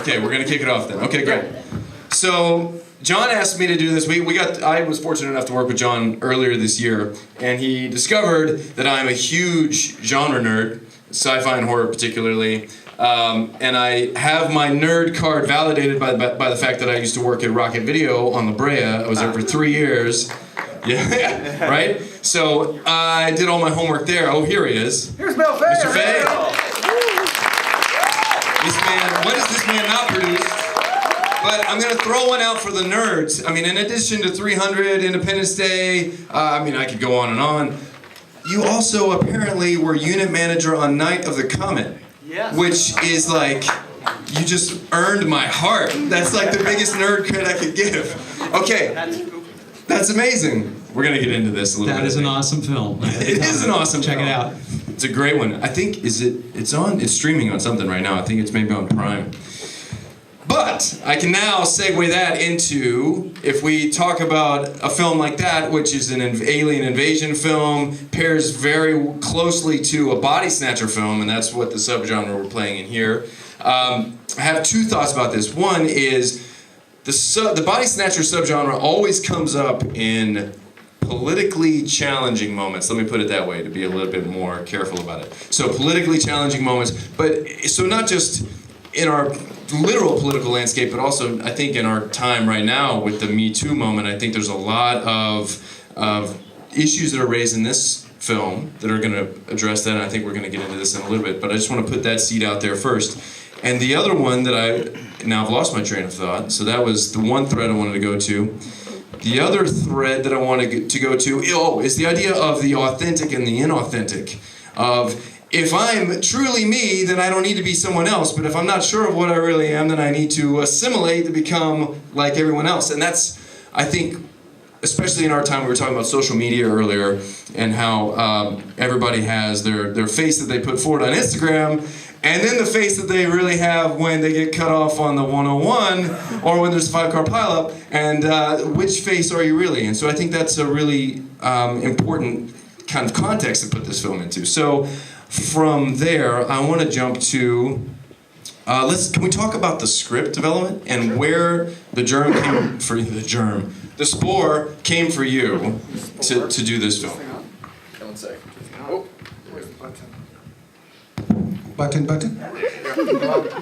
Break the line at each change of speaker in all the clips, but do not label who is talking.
Okay, we're gonna kick it off then. Okay, great. So John asked me to do this. I was fortunate enough to work with John earlier this year, and he discovered that I'm a huge genre nerd, sci-fi and horror particularly. And I have my nerd card validated by the fact that I used to work at Rocket Video on La Brea. I was there for 3 years. Yeah, right? So I did all my homework there. Oh, here he is.
Here's Bill Fay.
Mr. Fay. This man, what has this man not produced? But I'm going to throw one out for the nerds. I mean, in addition to 300, Independence Day, I could go on and on. You also apparently were unit manager on Night of the Comet. Yes. Which is like, you just earned my heart. That's like the biggest nerd cred I could give. Okay, that's amazing. We're going to get into this a little bit.
That is an awesome film.
It is an awesome film.
Check it out.
It's a great one. I think, it's streaming on something right now. I think it's maybe on Prime. But I can now segue that into, if we talk about a film like that, which is an alien invasion film, pairs very closely to a body snatcher film, and that's what the subgenre we're playing in here. I have two thoughts about this. One is the body snatcher subgenre always comes up in politically challenging moments. Let me put it that way to be a little bit more careful about it. So politically challenging moments, but so not just in our literal political landscape, but also I think in our time right now with the Me Too moment, I think there's a lot of issues that are raised in this film that are going to address that, and I think we're going to get into this in a little bit, but I just want to put that seed out there first. And the other one that I've lost my train of thought, so that was the one thread I wanted to go to. The other thread that I wanted to go to is the idea of the authentic and the inauthentic, of if I'm truly me, then I don't need to be someone else. But if I'm not sure of what I really am, then I need to assimilate to become like everyone else. And that's, I think, especially in our time, we were talking about social media earlier, and how everybody has their face that they put forward on Instagram, and then the face that they really have when they get cut off on the 101, or when there's a 5-car pileup, and which face are you really? And so I think that's a really important kind of context to put this film into. So from there, I want to jump to, can we talk about the script development and where the spore came for you to do this film?
One sec. Oh, where's the button?
Button?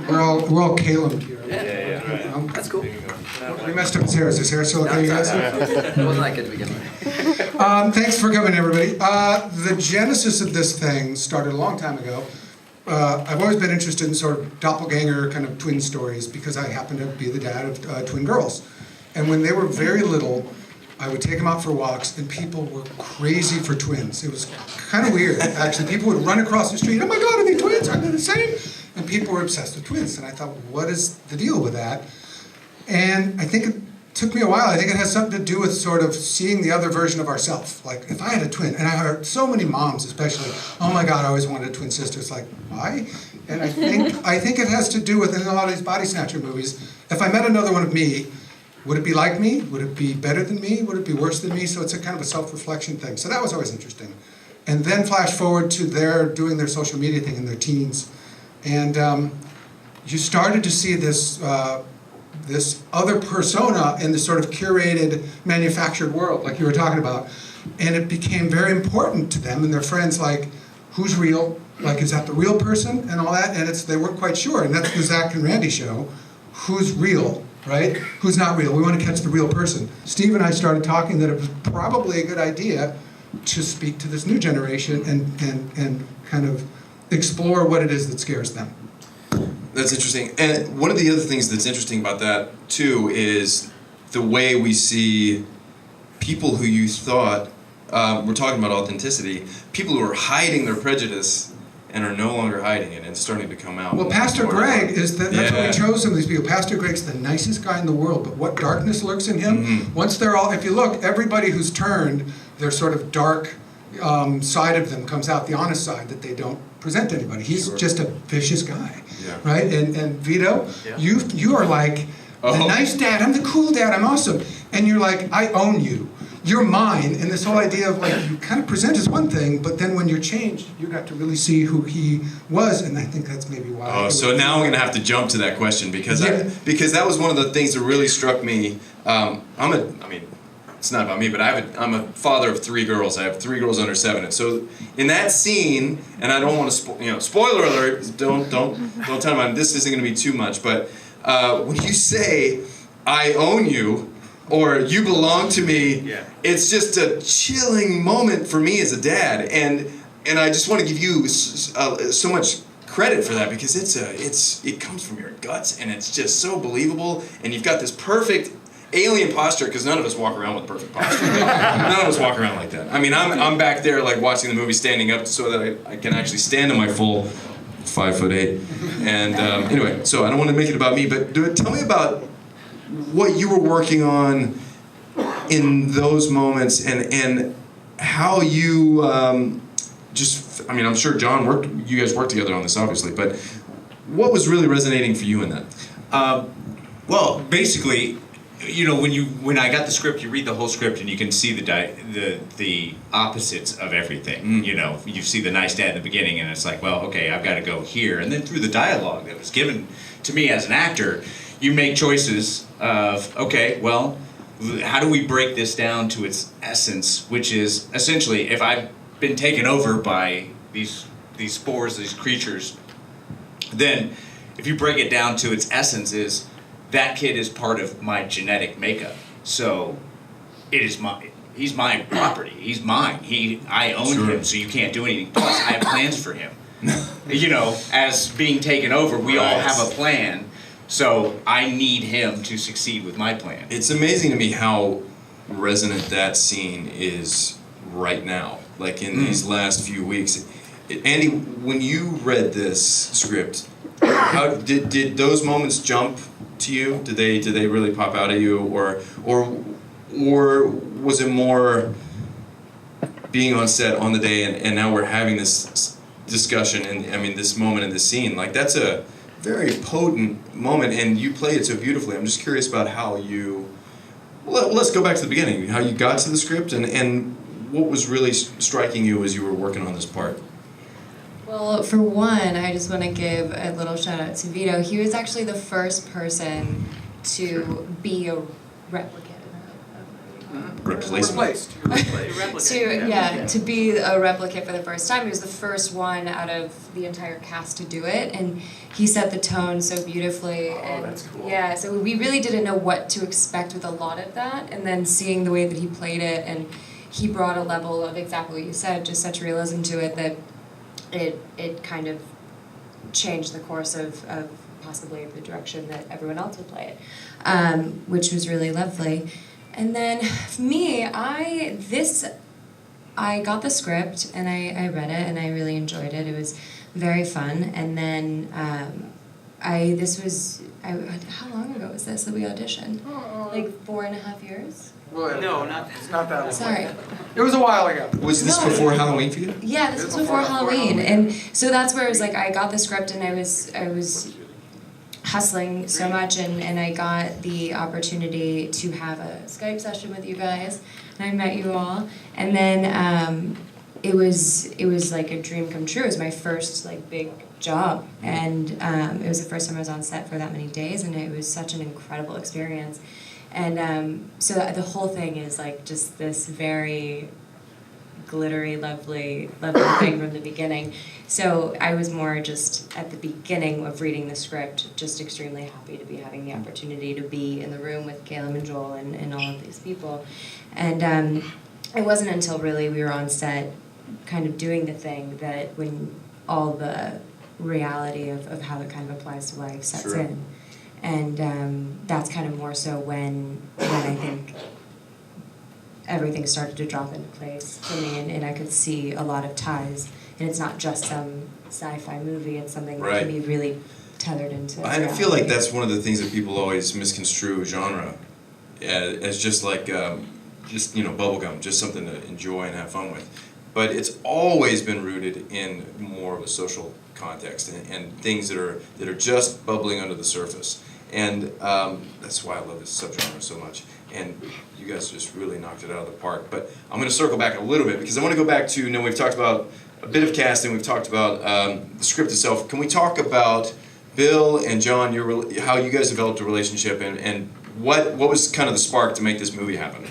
We're all Calum here.
Yeah. That's cool.
We messed up his hair. Is his hair still okay, you guys?
It wasn't that good to begin with.
Thanks for coming, everybody. The genesis of this thing started a long time ago. I've always been interested in sort of doppelganger kind of twin stories because I happen to be the dad of twin girls. And when they were very little, I would take them out for walks, and people were crazy for twins. It was kind of weird, actually. People would run across the street, oh my God, are they twins? Are they the same? And people were obsessed with twins. And I thought, what is the deal with that? And I think it took me a while. I think it has something to do with sort of seeing the other version of ourselves. Like, if I had a twin, and I heard so many moms especially, oh my God, I always wanted a twin sister. It's like, why? And I think it has to do with, in a lot of these body snatcher movies, if I met another one of me, would it be like me? Would it be better than me? Would it be worse than me? So it's a kind of a self-reflection thing. So that was always interesting. And then flash forward to doing their social media thing in their teens. And you started to see this other persona in this sort of curated, manufactured world, like you were talking about. And it became very important to them and their friends, like, who's real? Like, is that the real person? And all that. And they weren't quite sure. And that's the Zach and Randy show. Who's real? Right? Who's not real? We want to catch the real person. Steve and I started talking that it was probably a good idea to speak to this new generation and kind of explore what it is that scares them.
That's interesting. And one of the other things that's interesting about that, too, is the way we see people who you thought, we're talking about authenticity, people who are hiding their prejudice and are no longer hiding it and starting to come out.
Well, Pastor Greg that's why we chose some of these people. Pastor Greg's the nicest guy in the world, but what darkness lurks in him, once they're all, if you look, everybody who's turned, their sort of dark side of them comes out, the honest side that they don't present to anybody. He's just a vicious guy, right? And Vito, you are like the nice dad, I'm the cool dad, I'm awesome. And you're like, I own you. you're mine, and this whole idea of like you kind of present as one thing, but then when you're changed, you got to really see who he was, and I think that's maybe why.
Oh, so now I'm gonna have to jump to that question because
Yeah.
because that was one of the things that really struck me. I mean, it's not about me, but I'm a father of 3 girls. I have 3 girls under 7, and so in that scene, and I don't want to spoiler alert. Don't tell them this isn't gonna be too much, but when you say I own you or you belong to me, it's just a chilling moment for me as a dad, and I just want to give you so much credit for that because it comes from your guts and it's just so believable, and you've got this perfect alien posture because none of us walk around with perfect posture. None of us walk around like that. I mean, I'm back there like watching the movie standing up so that I can actually stand on my full 5'8". And anyway, so I don't want to make it about me, but tell me about what you were working on in those moments and how you I mean, I'm sure you guys worked together on this obviously, but what was really resonating for you in that?
Well, basically, when I got the script, you read the whole script and you can see the opposites of everything. You see the nice dad in the beginning, and it's like, well, okay, I've got to go here. And then through the dialogue that was given to me as an actor, you make choices of, okay, well, how do we break this down to its essence, which is essentially, if I've been taken over by these spores, these creatures, then if you break it down to its essence is that kid is part of my genetic makeup. So he's my property. He's mine. I own him, so you can't do anything. Plus, I have plans for him. As being taken over, we all have a plan. So I need him to succeed with my plan.
It's amazing to me how resonant that scene is right now. Like in these last few weeks. Andy, when you read this script, how did those moments jump to you? Did they really pop out at you, or was it more being on set on the day and now we're having this discussion and I mean this moment in this scene? Like that's a very potent moment and you play it so beautifully. I'm just curious about how you. Well, let's go back to the beginning. How you got to the script and what was really striking you as you were working on this part.
Well, for one, I just want to give a little shout out to Vito. He was actually the first person to be a replicant.
Replaced.
To be a replicant for the first time. He was the first one out of the entire cast to do it, and he set the tone so beautifully. And
that's cool.
Yeah, so we really didn't know what to expect with a lot of that, and then seeing the way that he played it, and he brought a level of exactly what you said, just such realism to it that it kind of changed the course of possibly the direction that everyone else would play it, which was really lovely. And then for me, I got the script and I read it and I really enjoyed it. It was very fun. And then how long ago was this that we auditioned? Like 4.5 years?
Well, no, it's not that long.
Sorry.
It was a while ago.
Was this before Halloween for you?
Yeah, this was before Halloween. And so that's where it was like I got the script and I was hustling so much and I got the opportunity to have a Skype session with you guys and I met you all. And then it was like a dream come true. It was my first like big job and it was the first time I was on set for that many days and it was such an incredible experience. And so the whole thing is like just this very glittery, lovely thing from the begining. So I was more just at the beginning of reading the script, just extremely happy to be having the opportunity to be in the room with Calum and Joel and all of these people. And it wasn't until really we were on set kind of doing the thing that when all the reality of how it kind of applies to life sets in. And that's kind of more so when I think everything started to drop into place for me, and I could see a lot of ties. And it's not just some sci-fi movie; it's something that can be really tethered into.
I feel like that's one of the things that people always misconstrue genre as just like bubblegum, just something to enjoy and have fun with. But it's always been rooted in more of a social context and things that are just bubbling under the surface. And that's why I love this subgenre so much. And you guys just really knocked it out of the park. But I'm going to circle back a little bit because I want to go back to, we've talked about a bit of casting, we've talked about the script itself. Can we talk about Bill and John, how you guys developed a relationship, and what was kind of the spark to make this movie happen?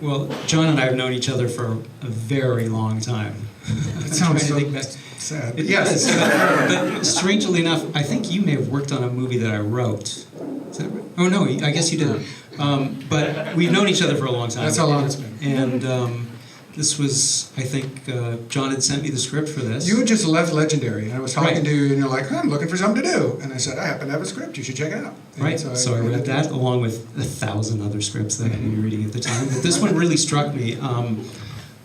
Well, John and I have known each other for a very long time.
It sounds so sad.
Yes. But strangely enough, I think you may have worked on a movie that I wrote. Is that right? Oh, no, I guess you didn't. But we've known each other for a long time.
That's how long it's been.
And this was, I think, John had sent me the script for this.
You had just left Legendary, and I was talking to you, and you're like, I'm looking for something to do. And I said, I happen to have a script, you should check it out. And
Right, so I read that along with 1,000 other scripts that I could be reading at the time. But this one really struck me.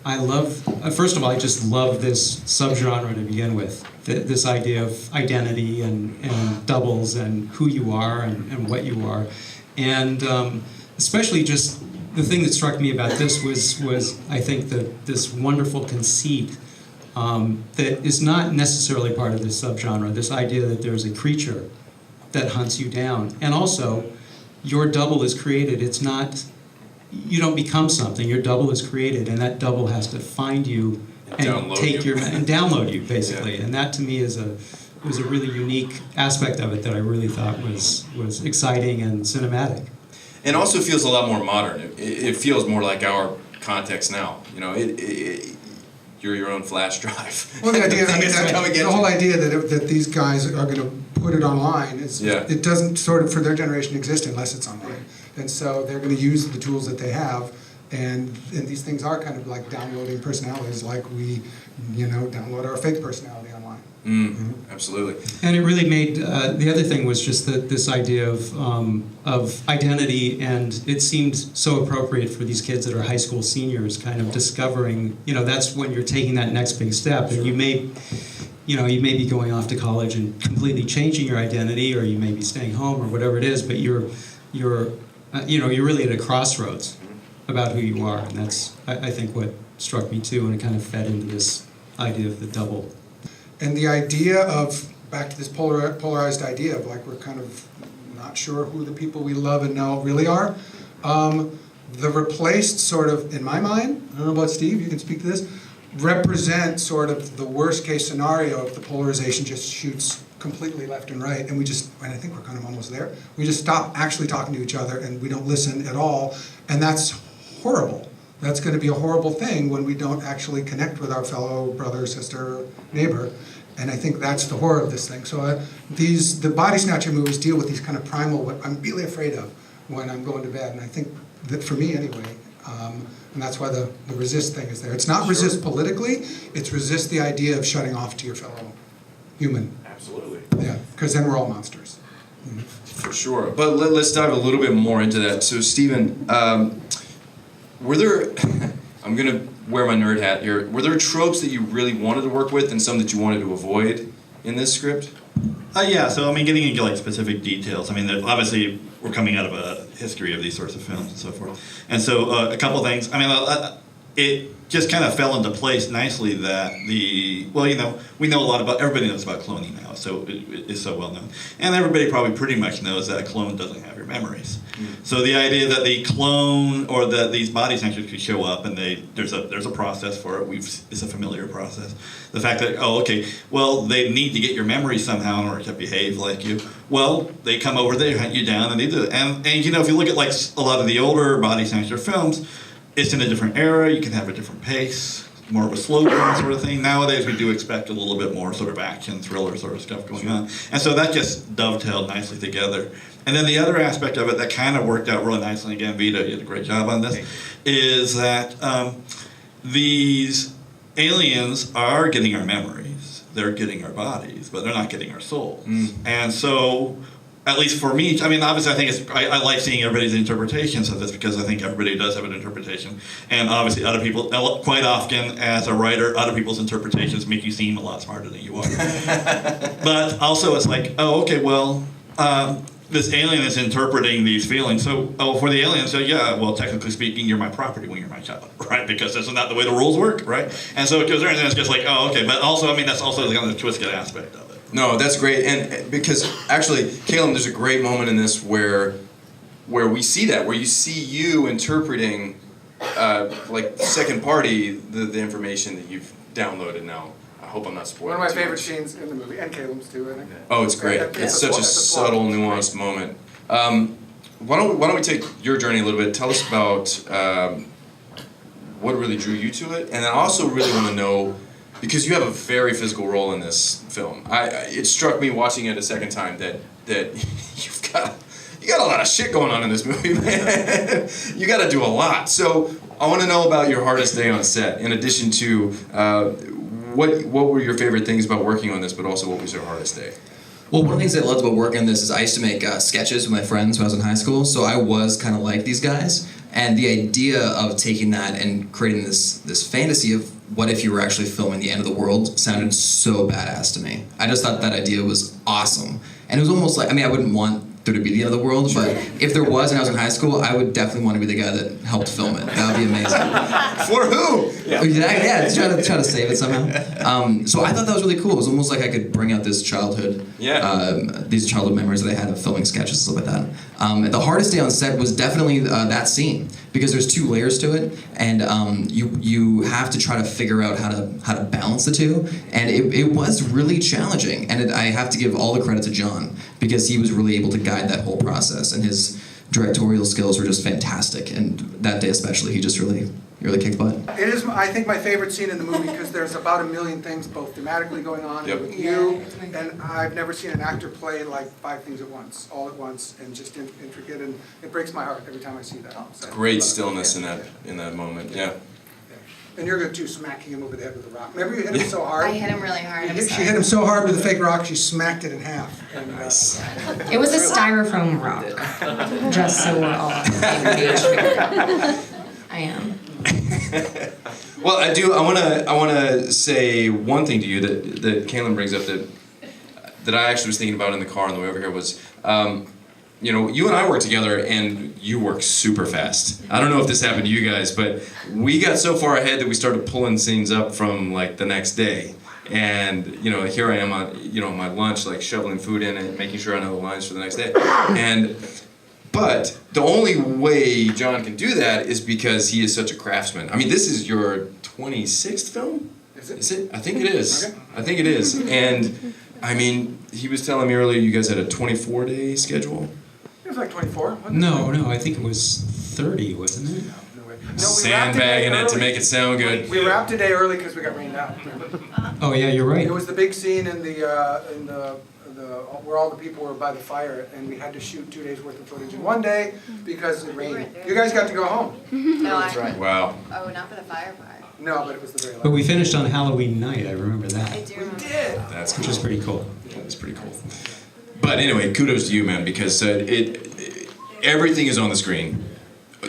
I love, first of all, I just love this subgenre to begin with. This idea of identity and doubles and who you are and what you are. And especially just the thing that struck me about this was I think this wonderful conceit that is not necessarily part of this subgenre, this idea that there's a creature that hunts you down. And also, your double is created. It's not, you don't become something, your double is created, and that double has to find you and take your and download you, basically. Yeah. And that to me was a really unique aspect of it that I really thought was exciting and cinematic.
And also feels a lot more modern. It feels more like our context now. You're your own flash drive.
Well, the idea, the whole idea that these guys are going to put it online is it doesn't sort of for their generation exist unless it's online, and so they're going to use the tools that they have, and these things are kind of like downloading personalities, like we, download our fake personality online.
Absolutely.
And it really made the other thing was just this idea of identity, and it seemed so appropriate for these kids that are high school seniors, kind of discovering. That's when you're taking that next big step, and you may be going off to college and completely changing your identity, or you may be staying home, or whatever it is. But you're really at a crossroads about who you are, and that's I think what struck me too, and it kind of fed into this idea of the double.
And the idea of, back to this polarized idea of like we're kind of not sure who the people we love and know really are, the replaced sort of, in my mind, I don't know about Steve, you can speak to this, represent sort of the worst case scenario if the polarization just shoots completely left and right, and I think we're kind of almost there, we just stop actually talking to each other and we don't listen at all, and that's horrible. That's going to be a horrible thing when we don't actually connect with our fellow brother, sister, neighbor. And I think that's the horror of this thing. So the Body Snatcher movies deal with these kind of primal, what I'm really afraid of when I'm going to bed. And I think that for me anyway, and that's why the resist thing is there. It's not resist politically, it's resist the idea of shutting off to your fellow human.
Absolutely.
Yeah, because then we're all monsters.
For sure. But let's dive a little bit more into that. So Stephen, were there, I'm going to wear my nerd hat here, were there tropes that you really wanted to work with and some that you wanted to avoid in this script?
Yeah, so getting into like specific details, obviously we're coming out of a history of these sorts of films and so forth. And so a couple things, it just kind of fell into place nicely that we know a lot about, everybody knows about cloning now, so it's so well known. And everybody probably pretty much knows that a clone doesn't have your memories. So the idea that the clone, or that these body snatchers could show up and there's a process for it, it's a familiar process. The fact that, they need to get your memories somehow in order to behave like you. Well, they come over, they hunt you down, and they do it. And if you look at like a lot of the older body snatcher films, it's in a different era, you can have a different pace, more of a slow burn sort of thing. Nowadays we do expect a little bit more sort of action, thriller sort of stuff going on. And so that just dovetailed nicely together. And then the other aspect of it that kind of worked out really nicely, again, Vito, you did a great job on this, is that these aliens are getting our memories, they're getting our bodies, but they're not getting our souls. And so, at least for me, obviously I think I like seeing everybody's interpretations of this, because I think everybody does have an interpretation. And obviously other people, quite often as a writer, other people's interpretations make you seem a lot smarter than you are. But also it's like, this alien is interpreting these feelings. So, for the alien, technically speaking, you're my property when you're my child, right? Because that's not the way the rules work, right? And so it goes there, and then it's just like, but also, that's also kind of the twisted aspect of it.
No, that's great, and because actually, Calum, there's a great moment in this where we see that, where you see you interpreting, like second party, the information that you've downloaded now. I hope I'm not spoiling.
One of my
too
favorite
much.
scenes in the movie, and Caleb's too, I think.
Oh, it's great.
Yeah,
It's such a subtle, nuanced moment. Why don't we take your journey a little bit? Tell us about what really drew you to it, and I also really want to know, because you have a very physical role in this film. It struck me watching it a second time that you got a lot of shit going on in this movie, man. You got to do a lot. So I want to know about your hardest day on set, in addition to what were your favorite things about working on this, but also what was your hardest day?
Well, one of the things I loved about working on this is I used to make sketches with my friends when I was in high school, so I was kind of like these guys. And the idea of taking that and creating this fantasy of what if you were actually filming the end of the world sounded so badass to me. I just thought that idea was awesome. And it was almost like, I mean, I wouldn't want there to be the end of the world, but if there was and I was in high school, I would definitely want to be the guy that helped film it. That would be amazing.
For who?
Yeah, try to save it somehow. So I thought that was really cool. It was almost like I could bring out this childhood, these childhood memories that I had of filming sketches and stuff like that. The hardest day on set was definitely that scene, because there's two layers to it, and you have to try to figure out how to balance the two, and it was really challenging. And I have to give all the credit to John, because he was really able to guide that whole process, and his directorial skills were just fantastic. And that day especially, he just really kicked butt.
It is, I think, my favorite scene in the movie, because there's about a million things, both thematically going on
Yep.
with you, and I've never seen an actor play like 5 things at once, all at once, and just intricate, and it breaks my heart every time I see that. So,
Great stillness in that moment. Yeah.
And you're good too, smacking him over the head with a rock. Remember you hit him so hard?
I hit him really hard.
She hit him so hard with a fake rock, she smacked it in half. And,
Nice.
It was a styrofoam rock, just so we're all engaged here. I am.
Well, I want to say one thing to you that Calum brings up that I actually was thinking about in the car on the way over here was, you know, you and I work together, and you work super fast. I don't know if this happened to you guys, but we got so far ahead that we started pulling scenes up from like the next day. And you know, here I am on my lunch, like shoveling food in and making sure I know the lines for the next day. But the only way John can do that is because he is such a craftsman. I mean, this is your 26th film? Is it? I think it is.
Okay.
I think it is. And I mean, he was telling me earlier you guys had a 24-day schedule.
It was like 24. wasn't it?
No, I think it was 30, wasn't it?
No way. No, we wrapped
Sandbagging
a day
it to
early.
make it sound good.
We wrapped a day early because we got rained out.
Oh yeah, you're right.
It was the big scene in the where all the people were by the fire, and we had to shoot 2 days worth of footage in one day because it rained. You guys got to go home.
No,
That's right.
Wow.
Oh, not for the fire part.
No, but it was the very last.
But we finished on Halloween night. I remember that,
I do remember.
That's
which
cool.
is pretty cool.
That's pretty cool. But anyway, kudos to you, man, because everything is on the screen.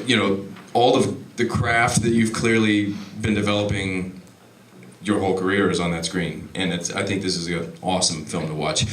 You know, all of the craft that you've clearly been developing your whole career is on that screen, and I think this is an awesome film to watch.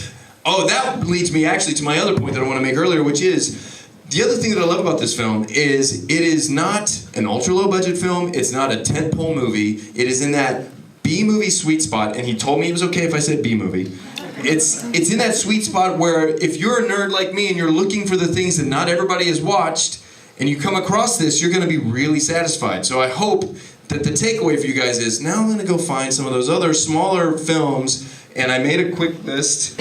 Oh, that leads me actually to my other point that I want to make earlier, which is the other thing that I love about this film is it is not an ultra low budget film. It's not a tentpole movie. It is in that B movie sweet spot, and he told me it was okay if I said B movie. It's in that sweet spot where if you're a nerd like me and you're looking for the things that not everybody has watched, and you come across this, you're going to be really satisfied. So I hope that the takeaway for you guys is now I'm going to go find some of those other smaller films, and I made a quick list.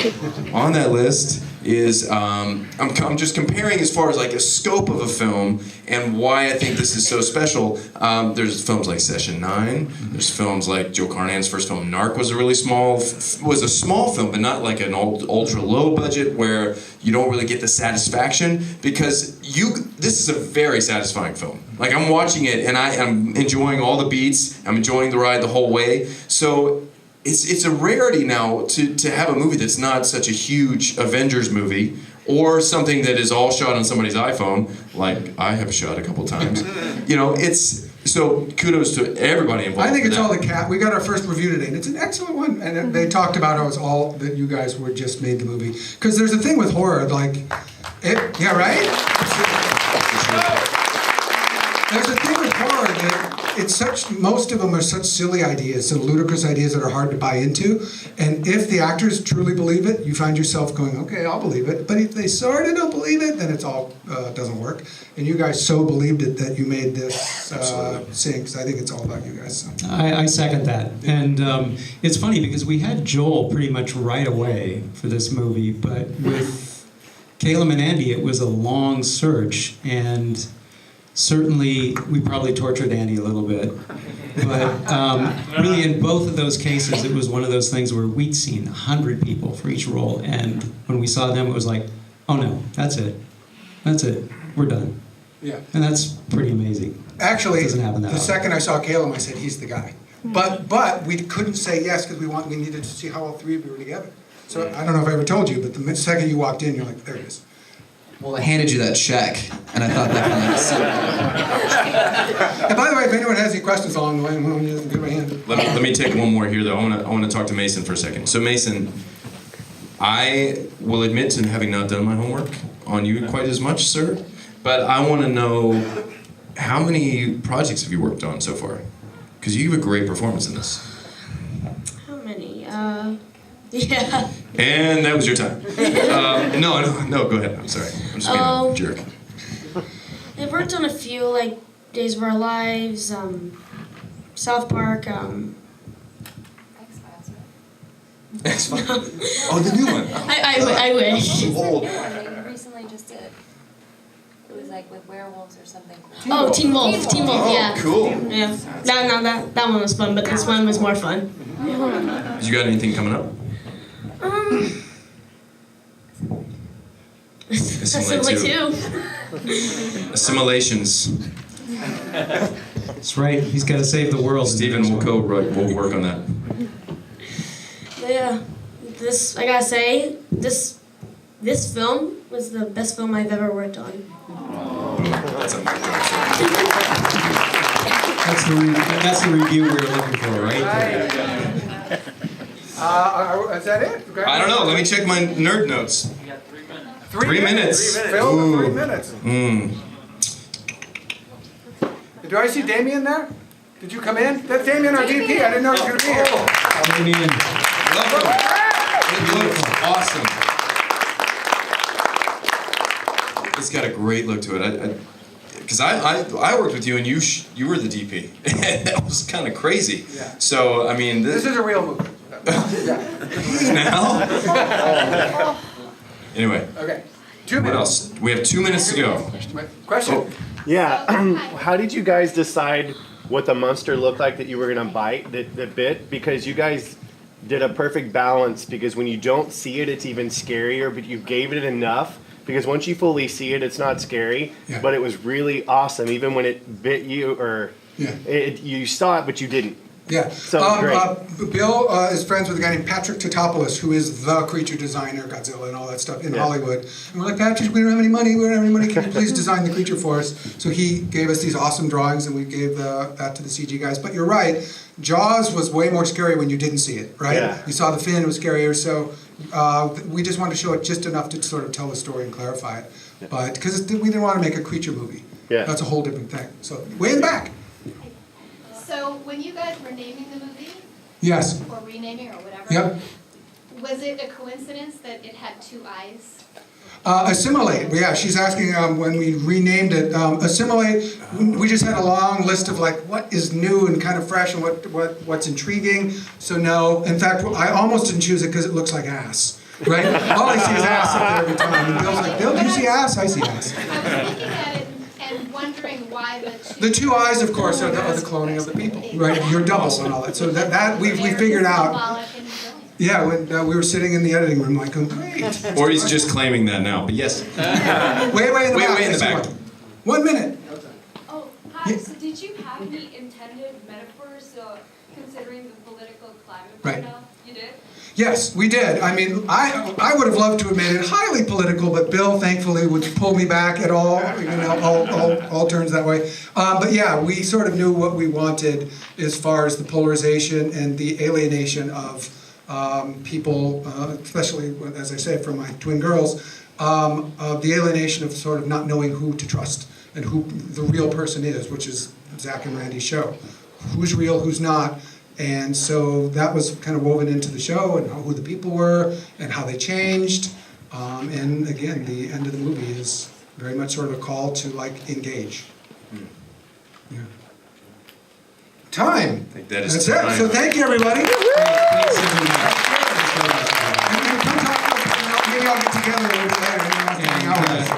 On that list is I'm just comparing as far as like a scope of a film and why I think this is so special. There's films like Session 9. There's films like Joe Carnahan's first film, Narc, was a really small film, but not like an ultra low budget where you don't really get the satisfaction, because this is a very satisfying film. Like, I'm watching it and I'm enjoying all the beats. I'm enjoying the ride the whole way. So it's a rarity now to have a movie that's not such a huge Avengers movie, or something that is all shot on somebody's iPhone, like I have shot a couple times. You know, so kudos to everybody involved.
I think it's
in
all
that.
the cat. We got our first review today, and it's an excellent one. And they talked about how it's all that you guys were just made the movie. Because there's a thing with horror, like, yeah, right? There's a thing with horror that it's such, most of them are such silly ideas, so ludicrous ideas that are hard to buy into. And if the actors truly believe it, you find yourself going, okay, I'll believe it. But if they sort of don't believe it, then it's all doesn't work. And you guys so believed it that you made this sing, because I think it's all about you guys. So.
I second that. And it's funny because we had Joel pretty much right away for this movie, but with Calum and Andi, it was a long search, and certainly we probably tortured Andi a little bit. But really in both of those cases, it was one of those things where we'd seen 100 people for each role, and when we saw them, it was like, oh no, that's it. That's it. We're done.
Yeah.
And that's pretty amazing.
Actually,
It doesn't happen that
the
often.
second I saw Calum, I said, he's the guy. But we couldn't say yes because we needed to see how all three of you were together. So I don't know if I ever told you, but the second you walked in, you're like, there it is.
Well, I handed you that check, and I thought that
And by the way, if anyone has any questions along the way, well, just give me a hand.
Let me take one more here, though. I want to talk to Mason for a second. So, Mason, I will admit to having not done my homework on you quite as much, sir. But I want to know, how many projects have you worked on so far? Because you give a great performance in this.
How many? Yeah.
And that was your time. No, go ahead. I'm sorry. I'm just being a jerk.
I've worked on a few, like Days of Our Lives, South Park,
X-Files. Oh, the new one.
I wish.
Old.
They recently just did. It was like with werewolves or something.
Oh, Teen Wolf, yeah.
Cool.
Yeah. That one was fun, but this one was more fun.
You got anything coming up?
Assimilate too.
Assimilations.
That's right. He's got to save the world.
Steven will we'll work on that.
But yeah, I gotta say, this film was the best film I've ever worked on.
That's a
That's the review we were looking for, right?
Is that it? Okay.
I don't know. Let me check my nerd notes. 3 minutes.
Film in 3 minutes.
Mm.
Do I see Damien there? Did you come in? That's Damien, our DP. I didn't know he was going to be here.
Damien.
Welcome. It looks awesome. It's got a great look to it. Because I worked with you and you were the DP. That was kind of crazy.
Yeah.
So I mean
This is a real movie.
Now. Anyway.
Okay. 2 minutes.
What else? We have 2 minutes to go.
Question?
Oh.
Yeah. How did you guys decide what the monster looked like that you were going to bite that bit? Because you guys did a perfect balance, because when you don't see it, it's even scarier, but you gave it enough, because once you fully see it, it's not scary,
Yeah.
but it was really awesome, even when it bit you, or
Yeah.
you saw it, but you didn't.
Yeah.
So great.
Bill is friends with a guy named Patrick Tatopoulos, who is the creature designer, Godzilla and all that stuff in Hollywood. And we're like, Patrick, we don't have any money. Can you please design the creature for us? So he gave us these awesome drawings, and we gave that to the CG guys. But you're right. Jaws was way more scary when you didn't see it, right?
Yeah.
You saw the fin, it was scarier. So we just wanted to show it just enough to sort of tell the story and clarify it. But because we didn't want to make a creature movie.
Yeah.
That's a whole different thing. So way in the back.
So when you guys were naming the movie,
Yes.
or renaming or whatever,
Yep.
was it a coincidence that it had 2 eyes?
Assimilate. Yeah, she's asking when we renamed it. Assimilate. We just had a long list of like what is new and kind of fresh and what's intriguing. So no, in fact, I almost didn't choose it because it looks like ass. Right? All I see is ass up there every time. And Bill's like, Bill, do you see ass? I see ass.
I was looking at it and wondering why
The 2 eyes, of course, are the cloning of the people. Right? Your double and all that. So that we figured out. Yeah, when we were sitting in the editing room, like, great.
Or he's just claiming that now. But yes.
Way in the back.
Way in the back.
1 minute.
Oh, hi. So did you have any intended metaphors considering the political climate right now? You did?
Yes, we did. I mean, I would have loved to have made it highly political, but Bill thankfully would pull me back at all, all turns that way. But yeah, we sort of knew what we wanted as far as the polarization and the alienation of people, especially, as I say, from my twin girls, the alienation of sort of not knowing who to trust and who the real person is, which is Zach and Randy's show. Who's real, who's not. And so that was kind of woven into the show, and who the people were, and how they changed. And again, the end of the movie is very much sort of a call to like engage. Yeah. Time.
I think that is
That's
time.
it. So thank you, everybody.
Thanks, everyone.
And come talk. Maybe I'll get together a little bit later.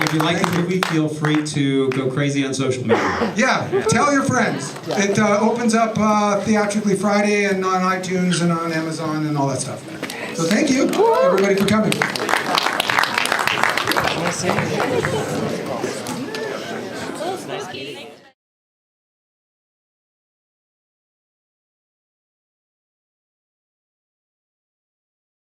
If you like the movie, feel free to go crazy on social media.
Yeah, tell your friends. It opens up theatrically Friday and on iTunes and on Amazon and all that stuff. So thank you, everybody, for coming.
Nice.